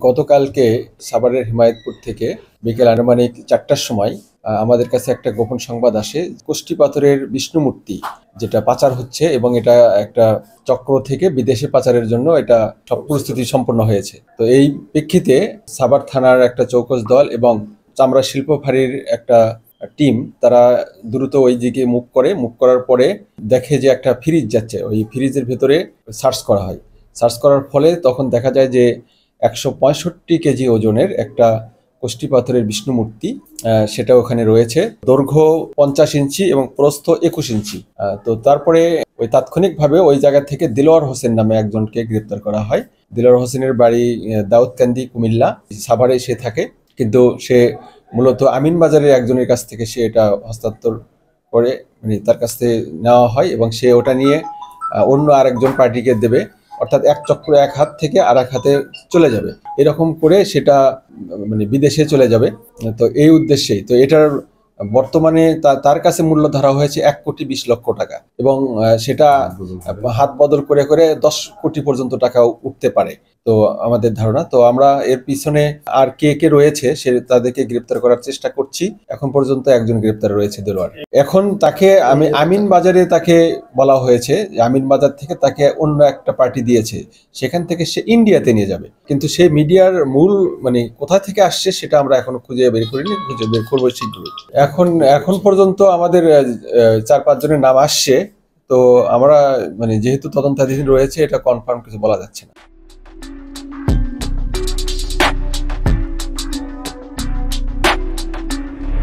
গতকালকে সাভারের হিমায়তপুর থেকে বিকেল আনুমানিক 4টার সময় আমাদের কাছে একটা গোপন সংবাদ আসে। কোষ্ঠী পাথরের বিষ্ণু মূর্তি যেটা পাচার হচ্ছে এবং এটা একটা চক্র থেকে বিদেশে পাচারের জন্য এটা সব প্রস্তুতি সম্পন্ন হয়েছে। তো এই প্রেক্ষিতে সাভার থানার একটা চৌকস দল এবং চামড়া শিল্প ফাঁড়ির একটা টিম তারা দ্রুত ওই দিকে মুভ করার পরে দেখে যে একটা ফ্রিজ যাচ্ছে। ওই ফ্রিজের ভেতরে সার্চ করা হয়। সার্চ করার ফলে তখন দেখা যায় যে 165 কেজি ওজনের একটা কোষ্ঠী পাথরের বিষ্ণু মূর্তি সেটা ওখানে রয়েছে। দৈর্ঘ্য 50 ইঞ্চি এবং প্রস্থ 21 ইঞ্চি। তো তারপরে ওই তাৎক্ষণিকভাবে ওই জায়গা থেকে দিলওয়ার হোসেন নামে একজনকে গ্রেপ্তার করা হয়। দিলওয়ার হোসেনের বাড়ি দাউদকান্দি, কুমিল্লা। সাভারে সে থাকে, কিন্তু সে মূলত আমিন বাজারের একজনের কাছ থেকে সে এটা হস্তান্তর করে, মানে তার কাছ থেকে নেওয়া হয় এবং সে ওটা নিয়ে অন্য আরেকজন পার্টিকে দেবে। অর্থাৎ এক চক্র এক হাত থেকে আর এক হাতে চলে যাবে, এরকম করে সেটা মানে বিদেশে চলে যাবে। তো এই উদ্দেশ্যেই তো এটার বর্তমানে তার কাছে মূল্য ধরা হয়েছে 1,20,00,000 টাকা এবং সেটা হাত বদল করে করে 10 কোটি পর্যন্ত টাকা উঠতে পারে। তো আমাদের ধারণা, তো আমরা এর পিছনে আর কে কে রয়েছে সে তাদেরকে গ্রেপ্তার করার চেষ্টা করছি। এখন পর্যন্ত একজন গ্রেপ্তার রয়েছে, দেলোয়ার। এখন তাকে আমিন বাজারে তাকে বলা হয়েছে, আমিন বাজার থেকে তাকে অন্য একটা পার্টি দিয়েছে, সেখান থেকে সে ইন্ডিয়াতে নিয়ে যাবে। কিন্তু সে মিডিয়ার মূল মানে কোথা থেকে আসছে সেটা আমরা এখনো খুঁজে বের করিনি, খুঁজে বের করবো শীঘ্রই। এখন পর্যন্ত আমাদের 4-5 জনের নাম আসছে। তো আমরা মানে যেহেতু তদন্তাধীন রয়েছে, এটা কনফার্ম কিছু বলা যাচ্ছে না।